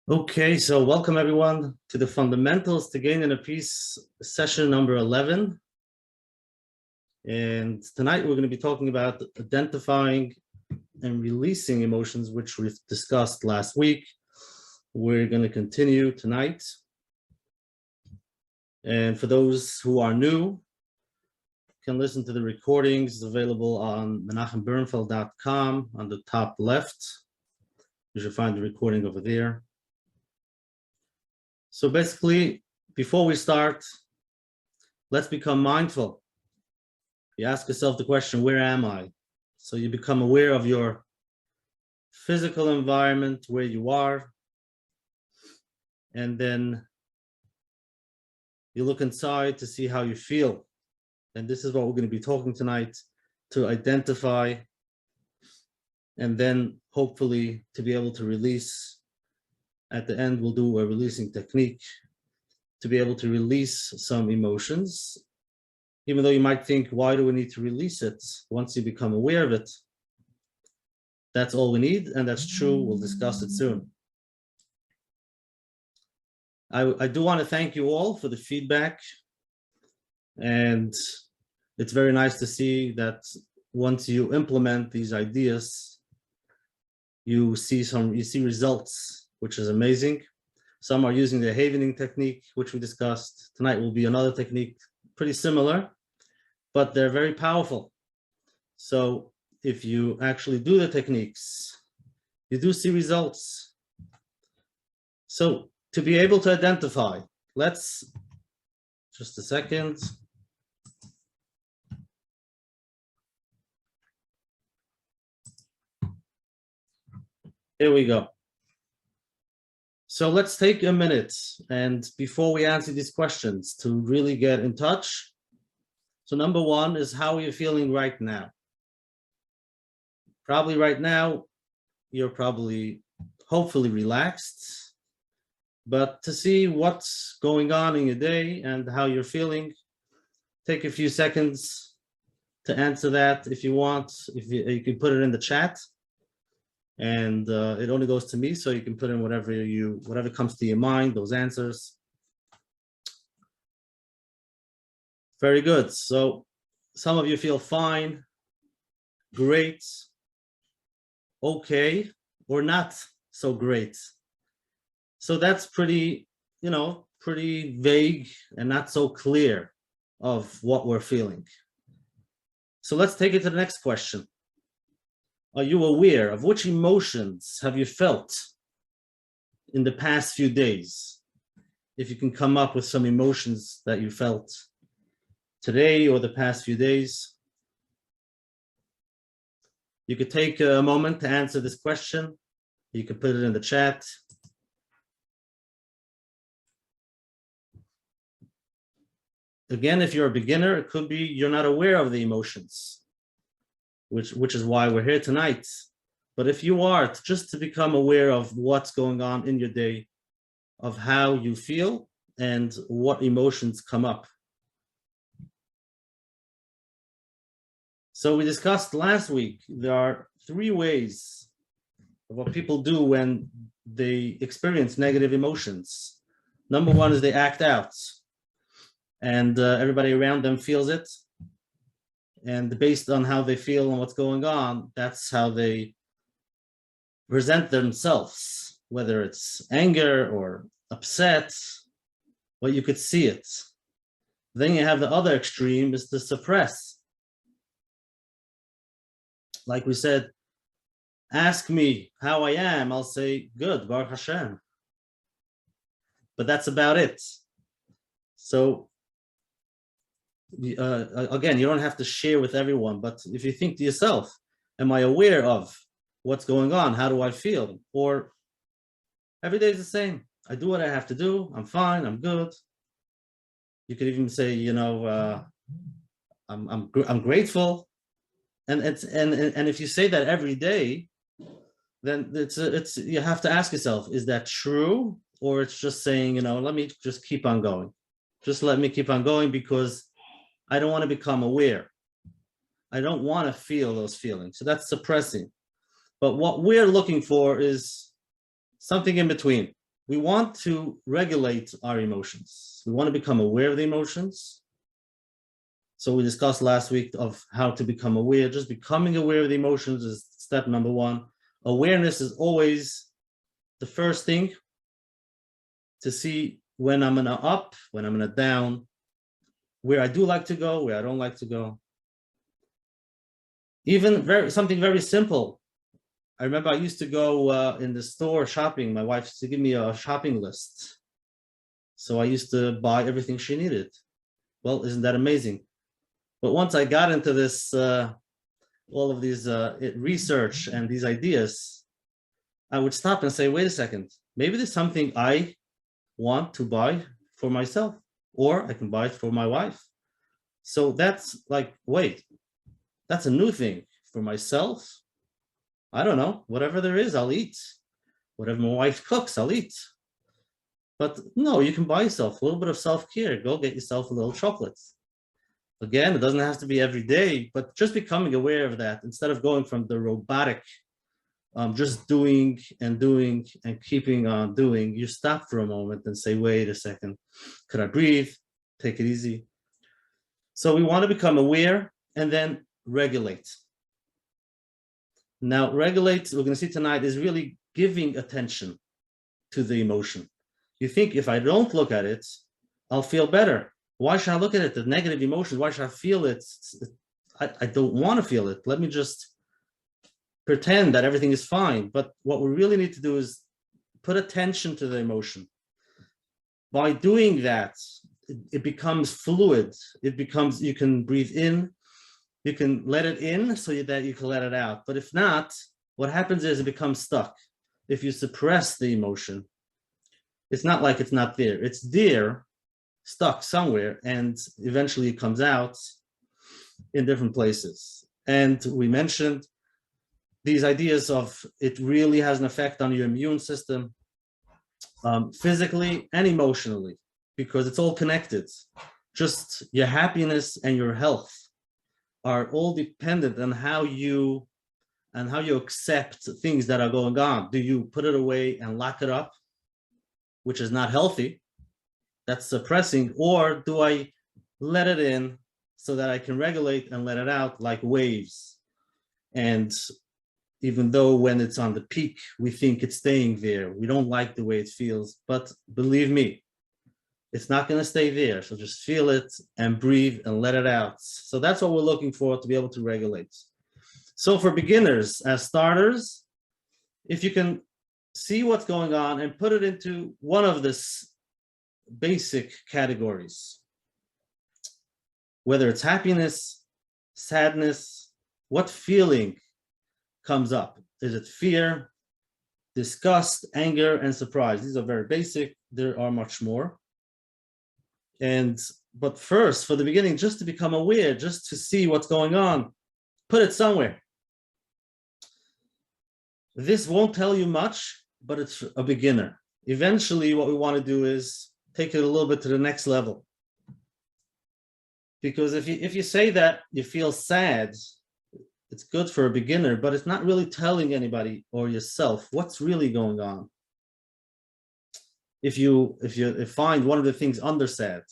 Okay, so welcome everyone to the Fundamentals to Gain Inner Peace session number 11. And tonight we're going to be talking about identifying and releasing emotions, which we've discussed last week. We're going to continue tonight. And for those who are new, you can listen to the recordings available on menachembernfeld.com on the top left. You should find the recording over there. So basically, before we start, let's become mindful. You ask yourself the question, where am I? So you become aware of your physical environment, where you are. And then you look inside to see how you feel. And this is what we're going to be talking tonight, to identify and then hopefully to be able to release. At the end, we'll do a releasing technique to be able to release some emotions, even though you might think, why do we need to release it? Once you become aware of it, that's all we need, and that's true. We'll discuss it soon. I do want to thank you all for the feedback, and it's very nice to see that once you implement these ideas, you see results, which is amazing. Some are using the havening technique, which we discussed. Tonight will be another technique, pretty similar, but they're very powerful. So if you actually do the techniques, you do see results. So to be able to identify, let's, just a second. Here we go. So let's take a minute, and before we answer these questions, to really get in touch. So number one is, how are you feeling right now? Probably right now, you're probably, hopefully relaxed, but to see what's going on in your day and how you're feeling, take a few seconds to answer that if you want. If you can put it in the chat. And it only goes to me, so you can put in whatever comes to your mind, those answers. Very good. So some of you feel fine, great, okay, or not so great. So that's pretty, pretty vague and not so clear of what we're feeling. So let's take it to the next question. Are you aware of which emotions have you felt in the past few days? If you can come up with some emotions that you felt today or the past few days. You could take a moment to answer this question. You could put it in the chat. Again, if you're a beginner, it could be you're not aware of the emotions, which is why we're here tonight. But if you are, just to become aware of what's going on in your day, of how you feel and what emotions come up. So we discussed last week, there are 3 ways of what people do when they experience negative emotions. Number 1 is they act out, and everybody around them feels it. And based on how they feel and what's going on, that's how they present themselves, whether it's anger or upset, well, you could see it. Then you have the other extreme, is to suppress. Like we said, ask me how I am, I'll say, good, Baruch Hashem. But that's about it. So again, you don't have to share with everyone, but if you think to yourself, am I aware of what's going on? How do I feel? Or every day is the same. I do what I have to do. I'm fine. I'm good. You could even say, I'm grateful. And if you say that every day, then it's you have to ask yourself, is that true? Or it's just saying, let me just keep on going. Just let me keep on going because I don't want to become aware. I don't want to feel those feelings. So that's suppressing. But what we're looking for is something in between. we want to regulate our emotions. We want to become aware of the emotions. So we discussed last week of how to become aware. Just becoming aware of the emotions is step number one. Awareness is always the first thing to see when I'm in a up, when I'm in a down, where I do like to go, where I don't like to go. Even something very simple. I remember I used to go in the store shopping. My wife used to give me a shopping list. So I used to buy everything she needed. Well, isn't that amazing? But once I got into this, all of these research and these ideas, I would stop and say, wait a second, maybe there's something I want to buy for myself, or I can buy it for my wife. So that's like, wait, that's a new thing for myself. I don't know, whatever there is, I'll eat. Whatever my wife cooks, I'll eat. But no, you can buy yourself a little bit of self-care. Go get yourself a little chocolate. Again, it doesn't have to be every day, but just becoming aware of that instead of going from the robotic, just doing and keeping on doing, you stop for a moment and say, wait a second, could I breathe? Take it easy. So we want to become aware and then regulate. Now, regulate, we're going to see tonight, is really giving attention to the emotion. You think if I don't look at it, I'll feel better. Why should I look at it? The negative emotion, why should I feel it? I don't want to feel it. Let me just pretend that everything is fine. But what we really need to do is put attention to the emotion. By doing that, it becomes fluid. It becomes, you can breathe in, you can let it in so that you can let it out. But if not, what happens is it becomes stuck. If you suppress the emotion, it's not like it's not there. It's there, stuck somewhere, and eventually it comes out in different places. And we mentioned these ideas of it really has an effect on your immune system, physically and emotionally, because it's all connected. Just your happiness and your health are all dependent on how you accept things that are going on. Do you put it away and lock it up, which is not healthy? That's suppressing. Or do I let it in so that I can regulate and let it out like waves? And even though when it's on the peak, we think it's staying there, we don't like the way it feels, but believe me, it's not going to stay there. So just feel it and breathe and let it out. So that's what we're looking for, to be able to regulate. So for beginners, as starters, if you can see what's going on and put it into one of this basic categories, whether it's happiness, sadness, what feeling comes up? Is it fear, disgust, anger, and surprise? These are very basic. There are much more. But first, for the beginning, just to become aware, just to see what's going on, put it somewhere. This won't tell you much, but it's a beginner. Eventually, what we want to do is take it a little bit to the next level. Because if you say that you feel sad, it's good for a beginner, but it's not really telling anybody or yourself what's really going on. If you find one of the things under sad,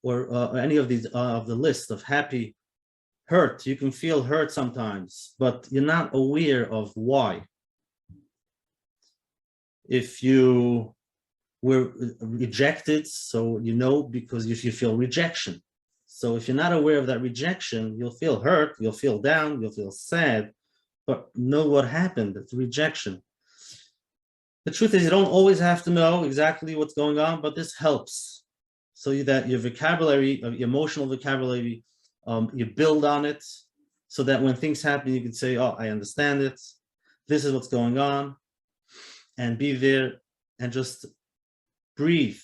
or any of these of the list of happy, hurt, you can feel hurt sometimes, but you're not aware of why. If you were rejected, so you know, because you feel rejection. So if you're not aware of that rejection, you'll feel hurt, you'll feel down, you'll feel sad, but know what happened, it's rejection. The truth is, you don't always have to know exactly what's going on, but this helps. So that your vocabulary, your emotional vocabulary, you build on it, so that when things happen, you can say, oh, I understand it. This is what's going on. And be there and just breathe.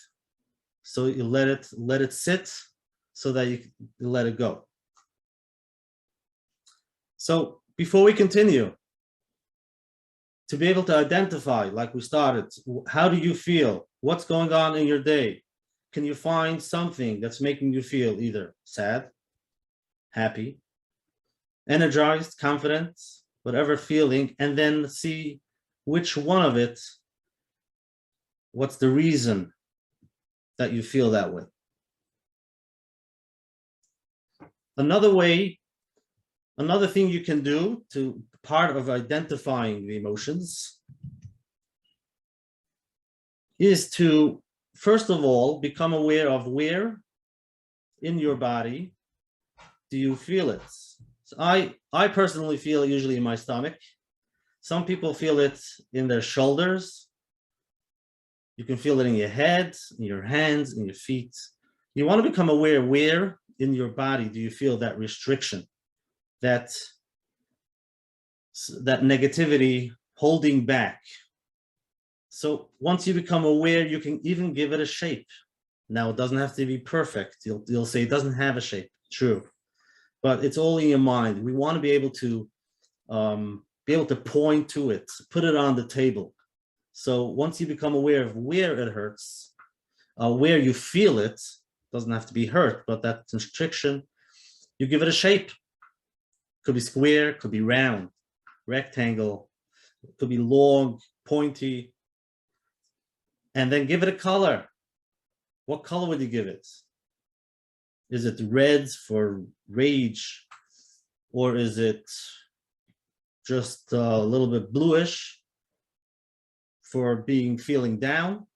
So you let it sit so that you let it go. So before we continue, to be able to identify, like we started, how do you feel? What's going on in your day? Can you find something that's making you feel either sad, happy, energized, confident, whatever feeling, and then see which one of it What's the reason that you feel that way? Another thing you can do to part of identifying the emotions is to, first of all, become aware of where in your body do you feel it. So I personally feel it usually in my stomach. Some people feel it in their shoulders. You can feel it in your head, in your hands, in your feet. You want to become aware where in your body do you feel that restriction, that negativity holding back. So once you become aware, you can even give it a shape. Now, it doesn't have to be perfect. You'll say it doesn't have a shape. True. But it's all in your mind. We want to be able to point to it, put it on the table. So once you become aware of where it hurts, where you feel it, doesn't have to be hurt, but that constriction, you give it a shape. Could be square, could be round, rectangle, could be long, pointy, and then give it a color. What color would you give it? Is it red for rage, or is it just a little bit bluish for feeling down?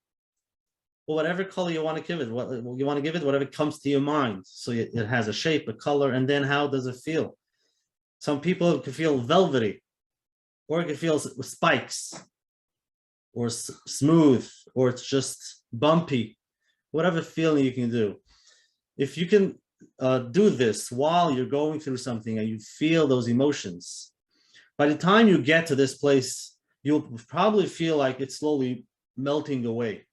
Or whatever color you want to give it, whatever comes to your mind. So it has a shape, a color, and then how does it feel? Some people can feel velvety, or it can feel with spikes, or smooth, or it's just bumpy. Whatever feeling you can do. If you can do this while you're going through something and you feel those emotions, by the time you get to this place, you'll probably feel like it's slowly melting away.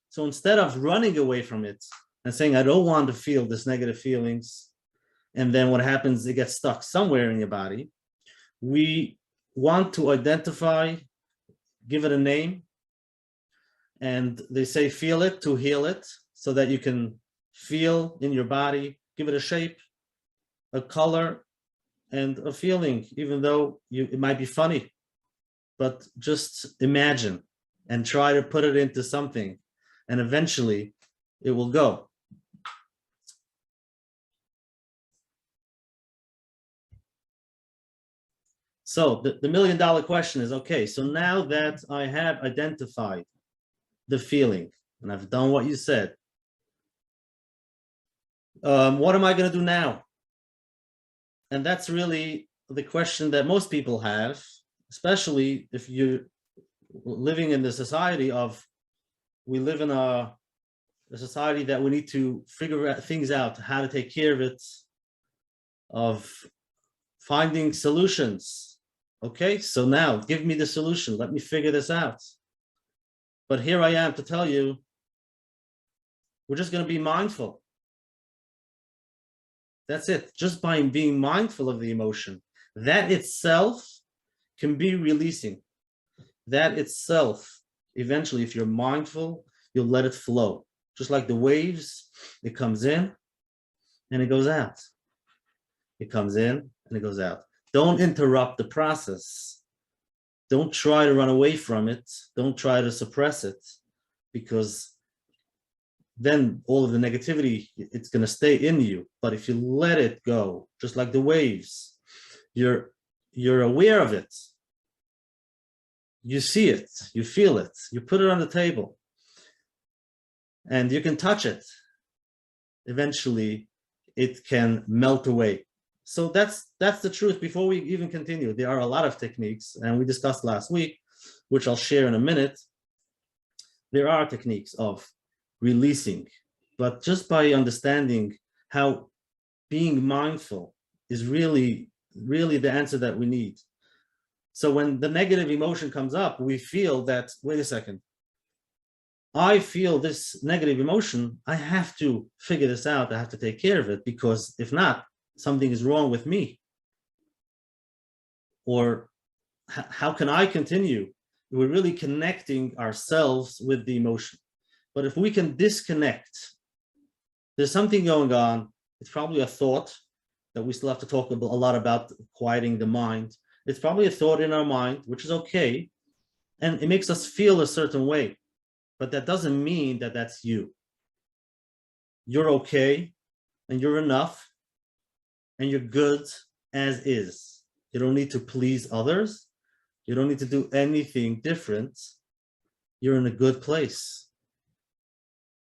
So instead of running away from it and saying, I don't want to feel this negative feelings, and then what happens, it gets stuck somewhere in your body, we want to identify, give it a name, and they say feel it to heal it, so that you can feel in your body, give it a shape, a color, and a feeling, even though it might be funny, but just imagine and try to put it into something, and eventually it will go. So the million-dollar question is, okay, so now that I have identified the feeling and I've done what you said, what am I going to do now? And that's really the question that most people have, especially if you're living in the society of, we live in a society that we need to figure things out, how to take care of it, of finding solutions. Okay, so now give me the solution. Let me figure this out. But here I am to tell you, we're just going to be mindful. That's it. Just by being mindful of the emotion, that itself can be releasing. That itself, eventually, if you're mindful, you'll let it flow. Just like the waves, it comes in and it goes out. It comes in and it goes out. Don't interrupt the process. Don't try to run away from it. Don't try to suppress it, because then all of the negativity, it's going to stay in you. But if you let it go, just like the waves, you're aware of it. You see it, you feel it, you put it on the table, and you can touch it. Eventually, it can melt away. So that's the truth. Before we even continue, there are a lot of techniques, and we discussed last week, which I'll share in a minute. There are techniques of releasing, but just by understanding how being mindful is really, really the answer that we need. So when the negative emotion comes up, we feel that, wait a second, I feel this negative emotion, I have to figure this out, I have to take care of it, because if not, something is wrong with me. Or how can I continue? We're really connecting ourselves with the emotion. But if we can disconnect, there's something going on. It's probably a thought that we still have to talk a lot about, quieting the mind. It's probably a thought in our mind, which is okay. And it makes us feel a certain way. but that doesn't mean that that's you. You're okay, and you're enough, and you're good as is. You don't need to please others. You don't need to do anything different. You're in a good place.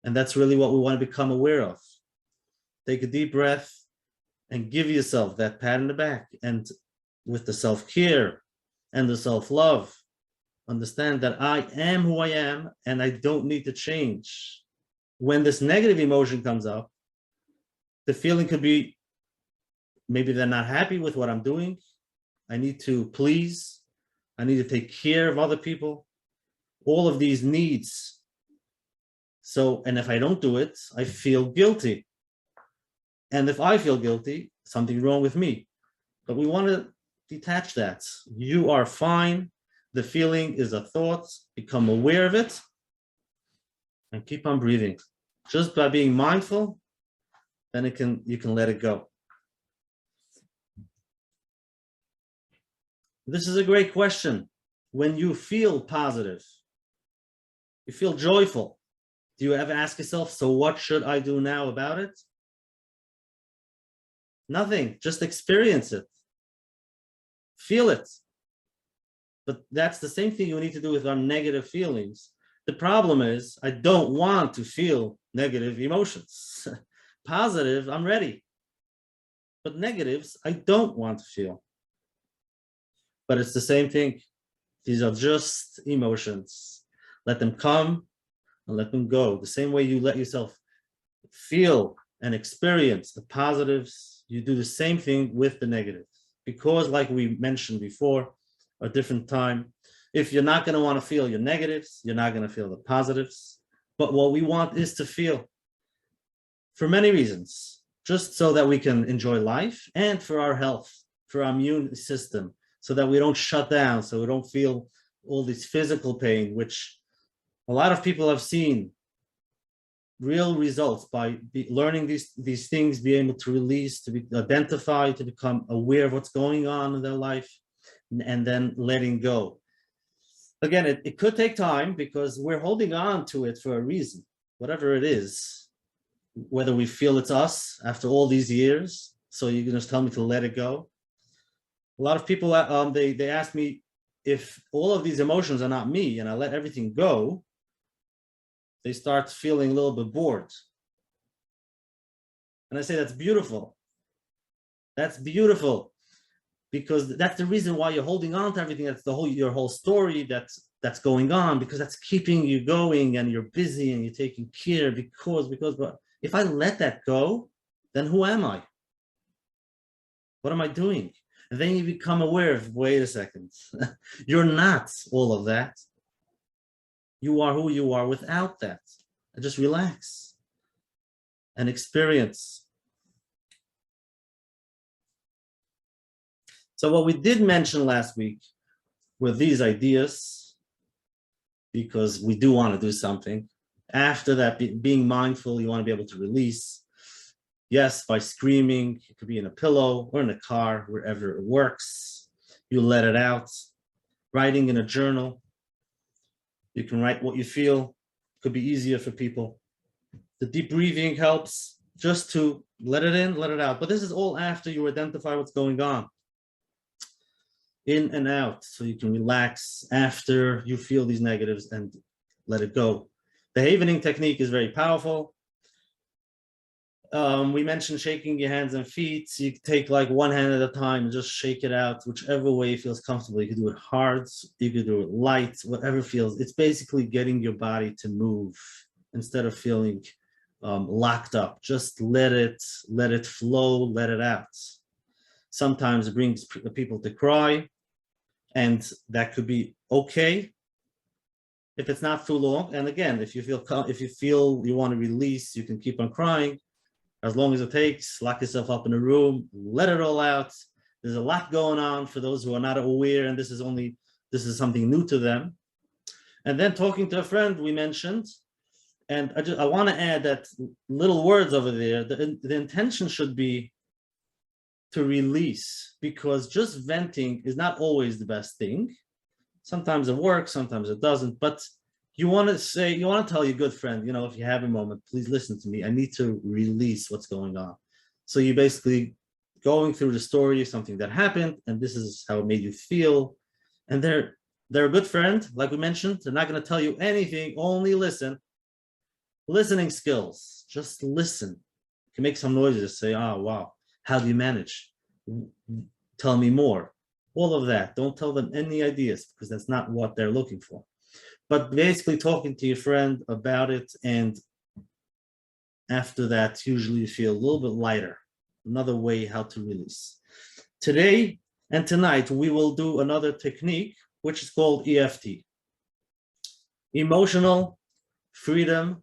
And that's really what we want to become aware of. Take a deep breath and give yourself that pat in the back. And with the self-care and the self-love, understand that I am who I am and I don't need to change. When this negative emotion comes up, the feeling could be maybe they're not happy with what I'm doing. I need to please. I need to take care of other people. All of these needs. So, and if I don't do it, I feel guilty. And if I feel guilty, something's wrong with me. But we want to detach that. You are fine. The feeling is a thought. Become aware of it and keep on breathing. Just by being mindful, then you can let it go. This is a great question. When you feel positive, you feel joyful, do you ever ask yourself, so what should I do now about it? Nothing, just experience it. Feel it. But that's the same thing we need to do with our negative feelings. The problem is, I don't want to feel negative emotions. Positive, I'm ready. But negatives, I don't want to feel. But it's the same thing. These are just emotions. Let them come and let them go. The same way you let yourself feel and experience the positives, you do the same thing with the negatives. Because like we mentioned before, a different time, if you're not going to want to feel your negatives, you're not going to feel the positives. But what we want is to feel for many reasons, just so that we can enjoy life and for our health, for our immune system, so that we don't shut down, so we don't feel all this physical pain, which a lot of people have seen real results by learning these things, be able to release, to be identified, to become aware of what's going on in their life, and then letting go. Again, it could take time because we're holding on to it for a reason, whatever it is, whether we feel it's us after all these years. So you're going to tell me to let it go. A lot of people, they ask me if all of these emotions are not me and I let everything go, they start feeling a little bit bored. And I say, that's beautiful. That's beautiful. Because that's the reason why you're holding on to everything. That's your whole story that's going on, because that's keeping you going and you're busy and you're taking care but if I let that go, then who am I? What am I doing? And then you become aware of, wait a second, you're not all of that. You are who you are without that. And just relax and experience. So what we did mention last week were these ideas, because we do want to do something. After that, being mindful, you want to be able to release. Yes, by screaming, it could be in a pillow or in a car, wherever it works. You let it out. Writing in a journal. You can write what you feel. Could be easier for people. The deep breathing helps, just to let it in, let it out. But this is all after you identify what's going on. In and out, so you can relax after you feel these negatives and let it go. The havening technique is very powerful. We mentioned shaking your hands and feet. So you can take like one hand at a time and just shake it out, whichever way feels comfortable. You can do it hard, you can do it light, whatever feels. It's basically getting your body to move instead of feeling locked up. Just let it flow, let it out. Sometimes it brings people to cry, and that could be okay if it's not too long. And again, if you feel you want to release, you can keep on crying. As long as it takes, lock yourself up in a room, let it all out. There's a lot going on for those who are not aware, and this is something new to them. And then talking to a friend, we mentioned, and I want to add that little words over there, the intention should be to release, because just venting is not always the best thing. Sometimes it works, sometimes it doesn't, but you want to tell your good friend, if you have a moment, please listen to me. I need to release what's going on. So you basically going through the story of something that happened, and this is how it made you feel. And they're a good friend, like we mentioned. They're not going to tell you anything, only listen. Listening skills, just listen. You can make some noises, say, oh, wow, how do you manage? Tell me more. All of that. Don't tell them any ideas, because that's not what they're looking for. But basically talking to your friend about it, and after that, usually you feel a little bit lighter. Another way how to release. Today and tonight, we will do another technique, which is called EFT. Emotional freedom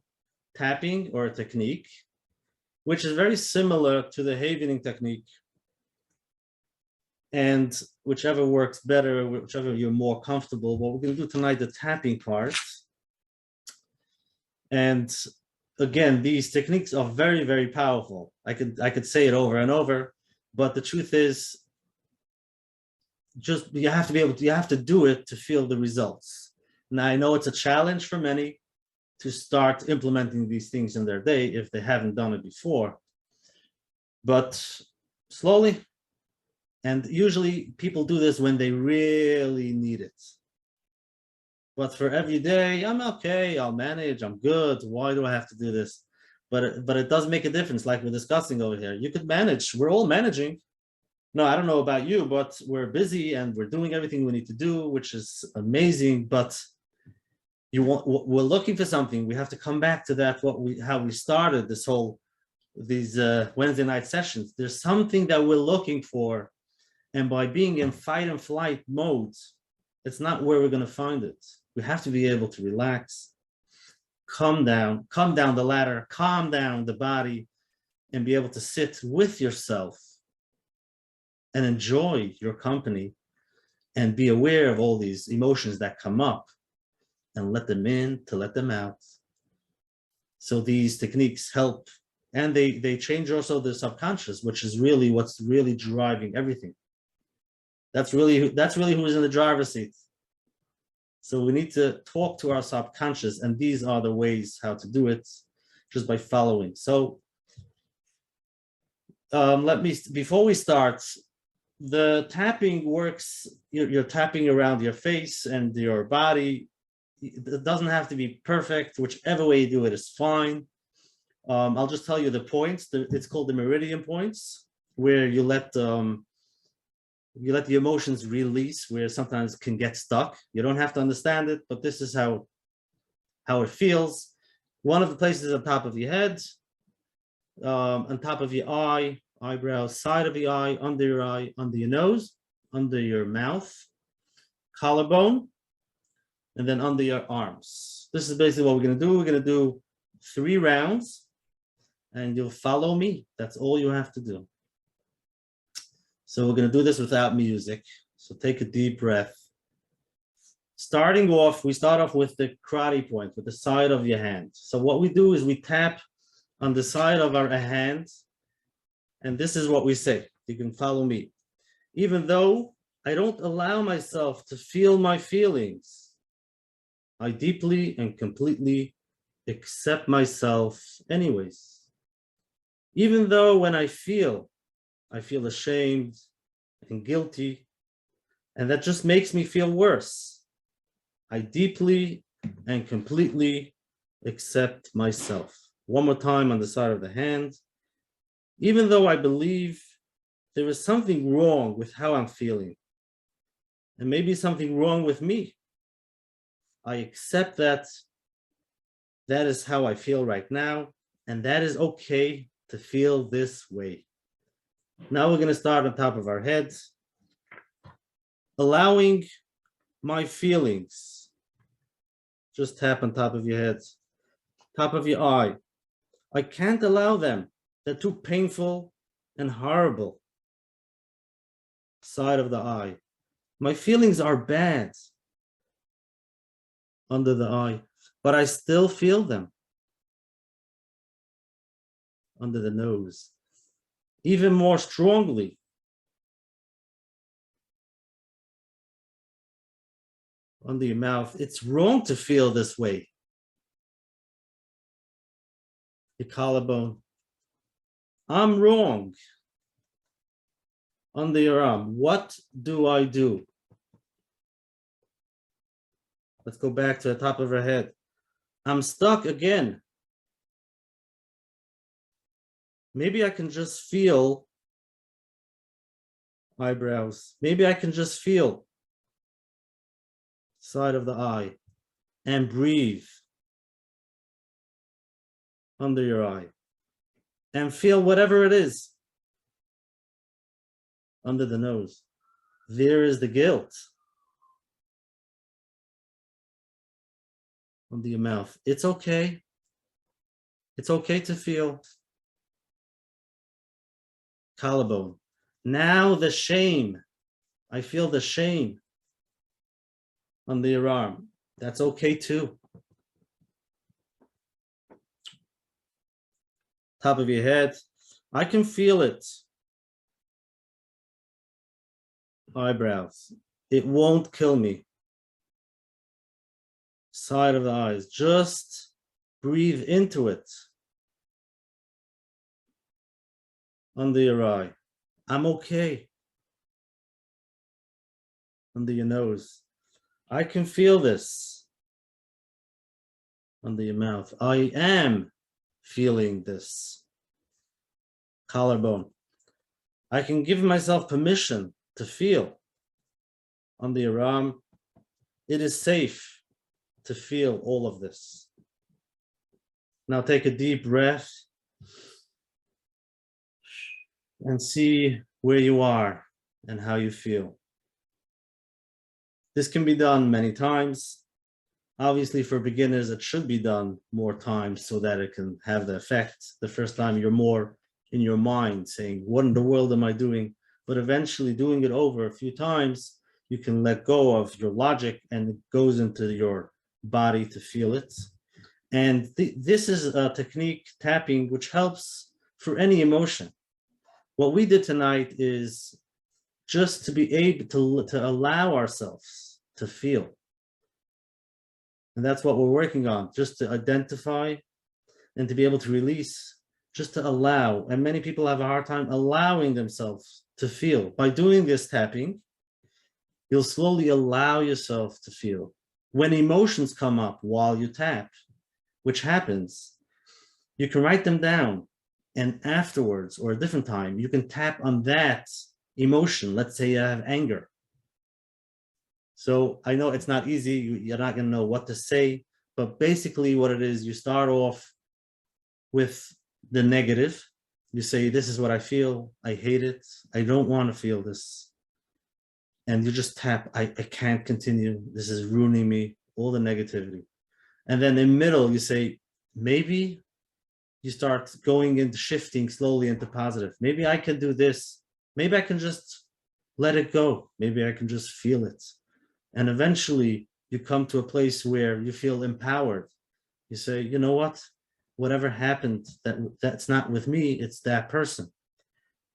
tapping, or a technique, which is very similar to the Havening technique. And whichever works better, whichever you're more comfortable, what we're going to do tonight, the tapping part. And again, these techniques are very, very powerful. I could say it over and over, but the truth is, just you have to do it to feel the results. Now, I know it's a challenge for many to start implementing these things in their day if they haven't done it before, but slowly. And usually people do this when they really need it. But for every day, I'm okay, I'll manage, I'm good. Why do I have to do this? But it does make a difference, like we're discussing over here. You could manage, we're all managing. No, I don't know about you, but we're busy and we're doing everything we need to do, which is amazing. But we're looking for something. We have to come back to that, how we started these Wednesday night sessions. There's something that we're looking for. And by being in fight and flight mode, it's not where we're going to find it. We have to be able to relax, calm down the ladder, calm down the body, and be able to sit with yourself and enjoy your company and be aware of all these emotions that come up and let them in to let them out. So these techniques help, and they change also the subconscious, which is really what's really driving everything. That's really who's in the driver's seat. So we need to talk to our subconscious, and these are the ways how to do it, just by following. So before we start, the tapping works, you're tapping around your face and your body. It doesn't have to be perfect. Whichever way you do it is fine. I'll just tell you the points. It's called the meridian points, where you let the emotions release, where sometimes can get stuck. You don't have to understand it, but this is how it feels. One of the places on top of your head, on top of your eyebrow, side of your eye, under your nose, under your mouth, collarbone, and then under your arms. This is basically what we're going to do. We're going to do 3 rounds, and you'll follow me. That's all you have to do. So we're going to do this without music. So take a deep breath. Starting off, we start off with the karate point, with the side of your hand. So what we do is we tap on the side of our hand, and this is what we say. You can follow me. Even though I don't allow myself to feel my feelings, I deeply and completely accept myself anyways. Even though when I feel ashamed and guilty, and that just makes me feel worse, I deeply and completely accept myself. One more time on the side of the hand. Even though I believe there is something wrong with how I'm feeling, and maybe something wrong with me, I accept that is how I feel right now, and that is okay to feel this way. Now we're going to start on top of our heads, allowing my feelings. Just tap on top of your head, top of your eye. I can't allow them. They're too painful and horrible. Side of the eye. My feelings are bad. Under the eye, but I still feel them. Under the nose. Even more strongly. under your mouth. It's wrong to feel this way. Your collarbone. I'm wrong. Under your arm. What do I do? Let's go back to the top of her head. I'm stuck again. Maybe I can just feel eyebrows. Maybe I can just feel side of the eye and breathe under your eye and feel whatever it is under the nose. There is the guilt under your mouth. It's okay. It's okay to feel. Collarbone. Now the shame. I feel the shame under your arm. That's okay too. Top of your head. I can feel it. Eyebrows. It won't kill me. Side of the eyes. Just breathe into it. Under your eye. I'm okay. Under your nose. I can feel this. Under your mouth. I am feeling this. Collarbone. I can give myself permission to feel. Under your arm. It is safe to feel all of this. Now take a deep breath and see where you are and how you feel. This can be done many times. Obviously, for beginners, it should be done more times so that it can have the effect. The first time you're more in your mind saying, what in the world am I doing? But eventually doing it over a few times, you can let go of your logic and it goes into your body to feel it. And this is a technique, tapping, which helps for any emotion. What we did tonight is just to be able to allow ourselves to feel. And that's what we're working on, just to identify and to be able to release, just to allow. And many people have a hard time allowing themselves to feel. By doing this tapping, you'll slowly allow yourself to feel. When emotions come up while you tap, which happens, you can write them down. And afterwards, or a different time, you can tap on that emotion. Let's say you have anger. So I know it's not easy. You're not going to know what to say. But basically what it is, you start off with the negative. You say, this is what I feel. I hate it. I don't want to feel this. And you just tap, I can't continue. This is ruining me. All the negativity. And then in the middle, you say, maybe you start going into shifting slowly into positive. Maybe I can do this. Maybe I can just let it go. Maybe I can just feel it. And eventually you come to a place where you feel empowered. You say, you know what? Whatever happened, that's not with me, it's that person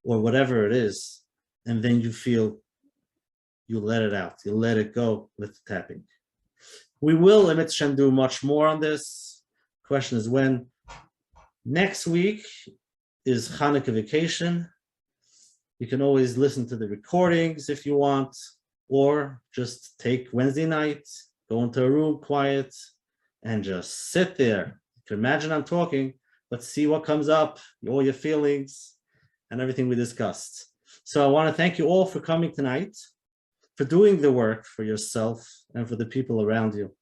or whatever it is. And then you feel, you let it out. You let it go with the tapping. We will, Menachem, do much more on this. Question is when. Next week is Hanukkah vacation. You can always listen to the recordings if you want, or just take Wednesday night, go into a room quiet, and just sit there. You can imagine I'm talking, but see what comes up, all your feelings, and everything we discussed. So I want to thank you all for coming tonight, for doing the work for yourself and for the people around you.